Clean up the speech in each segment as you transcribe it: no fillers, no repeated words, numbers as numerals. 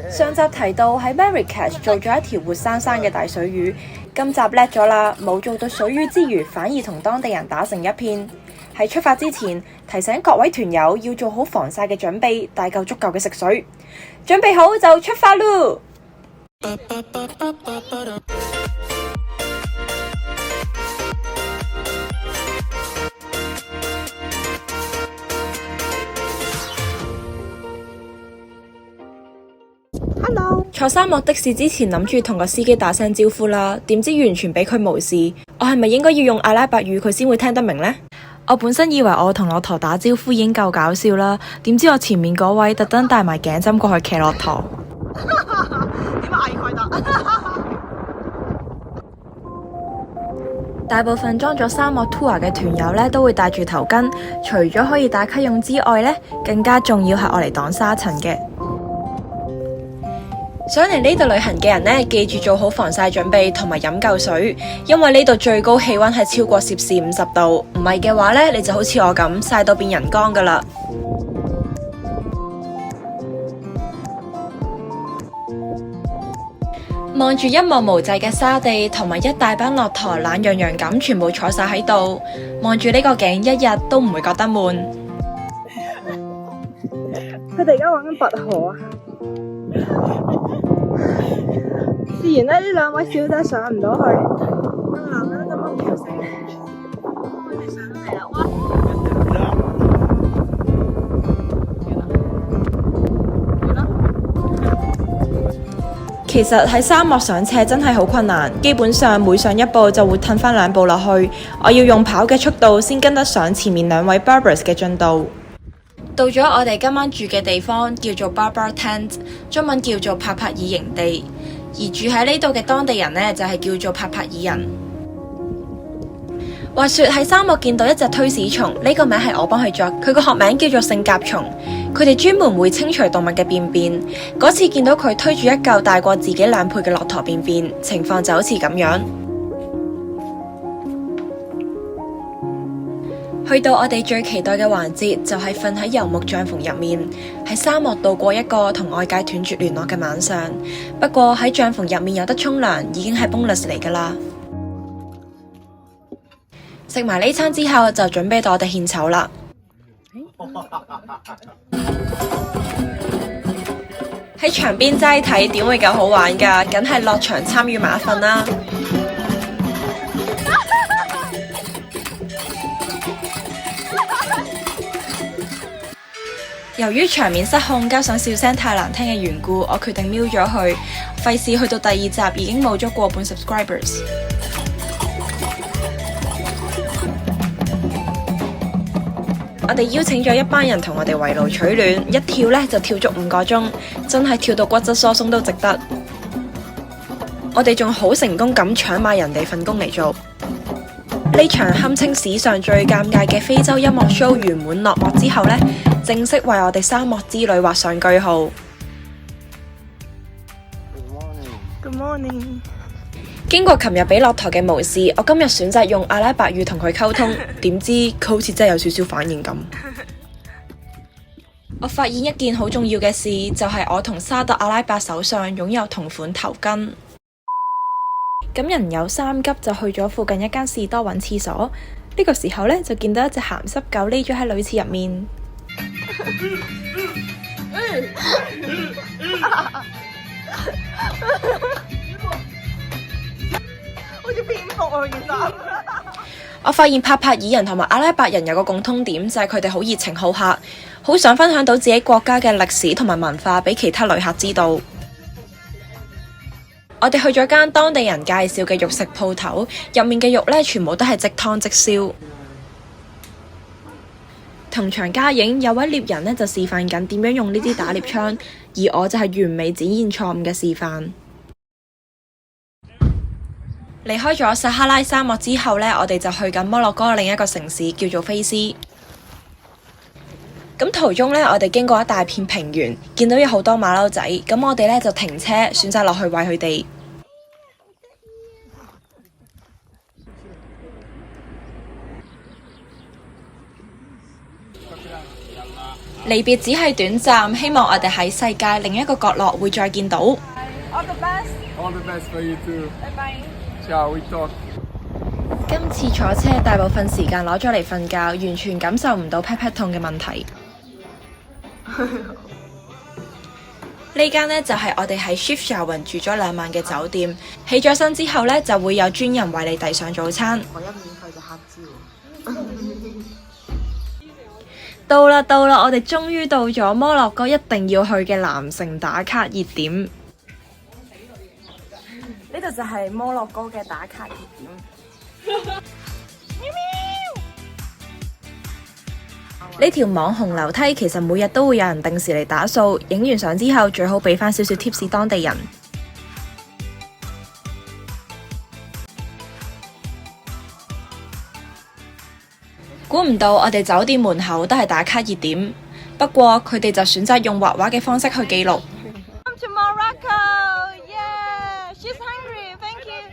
上集提到喺 Marrakesh 做咗一條活生生嘅大水魚，今集叻咗啦，冇做到水魚之餘，反而同當地人打成一片。喺出發之前，提醒各位團友要做好防曬嘅準備，帶夠足夠嘅食水。準備好就出發嚕！坐沙漠的士之前諗住同個司機打聲招呼啦，點知完全俾佢無視。我係咪應該要用阿拉伯語佢先會聽得明呢？我本身以為我同駱駝打招呼已經夠搞笑啦，點知我前面嗰位特登帶埋頸針過去騎駱駝。點解佢得？大部分裝咗沙漠 tour 嘅團友呢都會戴住頭巾，除咗可以打卡用之外呢，更加重要係我嚟擋沙塵嘅。想嚟呢度旅行嘅人呢，記住做好防曬準備同埋飲夠水，因為呢度最高氣溫係超過攝氏50度，唔係嘅話呢，你就好似我咁曬到變人乾噶啦。望住一望無際嘅沙地同埋一大班駱駝懶洋洋咁，全部坐晒喺度，望住呢個景，一日都唔會覺得悶。佢哋而家玩緊拔河啊！自然呢兩位小姐上唔到去，個男人啱啱跳繩，佢哋上嚟啦！哇！其實喺沙漠上斜真係好困難，基本上每上一步就會褪翻2步落去。我要用跑嘅速度先跟得上前面2位 Berbers 嘅進度。到咗我哋今晚住嘅地方叫做 Berber Tent， 中文叫做帕帕爾營地，而住喺呢度嘅當地人呢，就係叫做帕帕爾人。話說喺沙漠見到一隻推屎蟲，呢個名係我幫佢作，佢個學名叫做聖甲蟲。佢哋專門會清除動物嘅便便，嗰次見到佢推住一嚿大過自己2倍嘅駱駝便便，情況就好似咁樣。去到我哋最期待嘅環節，就係瞓喺遊牧帳篷入面，喺沙漠度過一個同外界斷絕聯絡嘅晚上。不過喺帳篷入面有得沖涼，已經係 bonus 嚟噶啦。食埋呢餐之後，就準備到我哋獻醜啦。喺場邊齋睇點會夠好玩噶？梗係落場參與埋一份啦。由於場面失控，加上笑聲太難聽嘅緣故，我決定瞄咗佢，費事去到第2集已經冇咗過半 subscribers。我哋邀請咗一班人同我哋圍爐取暖，一跳呢就跳足5個鐘，真係跳到骨質疏鬆都值得。我哋仲好成功咁搶埋人哋份工嚟做。呢場堪稱史上最尷尬嘅非洲音樂 show 圓滿落幕之後呢，正式為我哋沙漠之旅畫上句號。Good morning。經過琴日俾駱駝嘅無視，我今日選擇用阿拉伯語同佢溝通，點知佢好似真係有少少反應咁。我發現一件好重要嘅事，就係我同沙特阿拉伯首相擁有同款頭巾。咁人有3急，就去咗附近一間士多揾廁所。呢個時候呢，就見到一隻鹹濕狗匿咗喺女廁入面。好似蝙蝠啊！件衫。我發現帕帕爾人同埋阿拉伯人有個共通點，就係佢哋好熱情好客，好想分享到自己國家嘅歷史同埋文化俾其他旅客知道。我哋去咗間當地人介紹嘅肉食鋪頭，入面嘅肉呢，全部都係即湯即燒。同場加映，有位獵人呢就示範緊點樣用呢啲打獵槍，而我就係完美展現錯誤嘅示範。離開咗撒哈拉沙漠之後呢，我哋就去緊摩洛哥另一個城市叫做菲斯。咁途中呢，我哋經過一大片平原，見到有好多馬騮仔，咁我哋呢就停車，選擇落去餵佢哋。離別只係短暫，希望我哋喺世界另一個角落會再見到。All the best， All the best for you too. 拜拜。 Ciao, we talk. 今次坐車大部分時間攞咗嚟瞓覺，完全感受唔到 pat pat 痛嘅問題。呢間呢，就係我哋喺 Shift 下雲住咗2晚嘅酒店。起咗身之後呢，就會有專人為你遞上早餐。我一免費就黑椒。到啦，我哋終於到咗摩洛哥一定要去嘅藍城打卡熱點。呢度就係摩洛哥嘅打卡熱點。呢條網紅樓梯其實每日都會有人定時嚟打掃，影完相之後最好俾翻少少 tips 當地人。估唔到我哋酒店門口都係打卡熱點，不過佢哋就選擇用畫畫嘅方式去記錄。Come to Morocco, yeah. She's hungry. Thank you.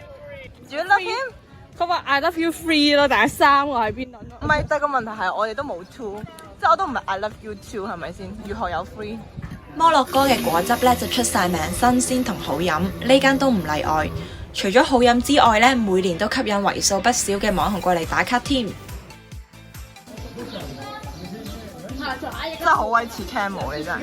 Do you love him? 佢話 I love you free 咯，但係3個喺邊度？唔係，但係個問題係我哋都冇 two，即係我都唔係 I love you too，係咪先？如何有 free？摩洛哥嘅果汁咧就出晒名，新鮮同好飲，呢間都唔例外。除咗好飲之外咧，每年都吸引為數不少嘅網紅過嚟打卡添。真係好鬼似 Camel 你真係。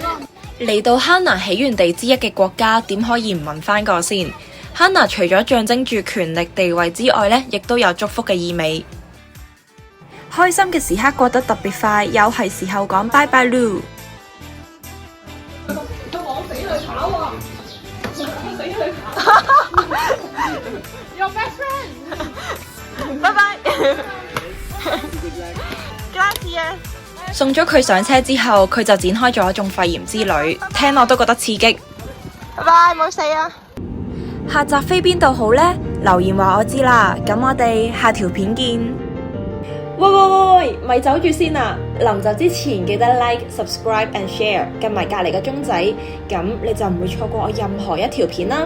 嚟到哈娜起源地之一嘅國家，點可以唔問翻個先？哈娜除咗象徵住權力地位之外呢，亦都有祝福嘅意味。開心嘅時刻過得特別快，又係時候講拜拜嚕。拜拜。Gracias。送咗佢上車之後，佢就展開咗種肺炎之旅，聽落都覺得刺激。拜拜，冇死啊！下集飛邊度好呢？留言話我知啦。咁我哋下條片見。喂，咪走住先啊！臨走之前記得 like、subscribe and share， 撳埋隔離個鐘仔，咁你就唔會錯過我任何一條片啦。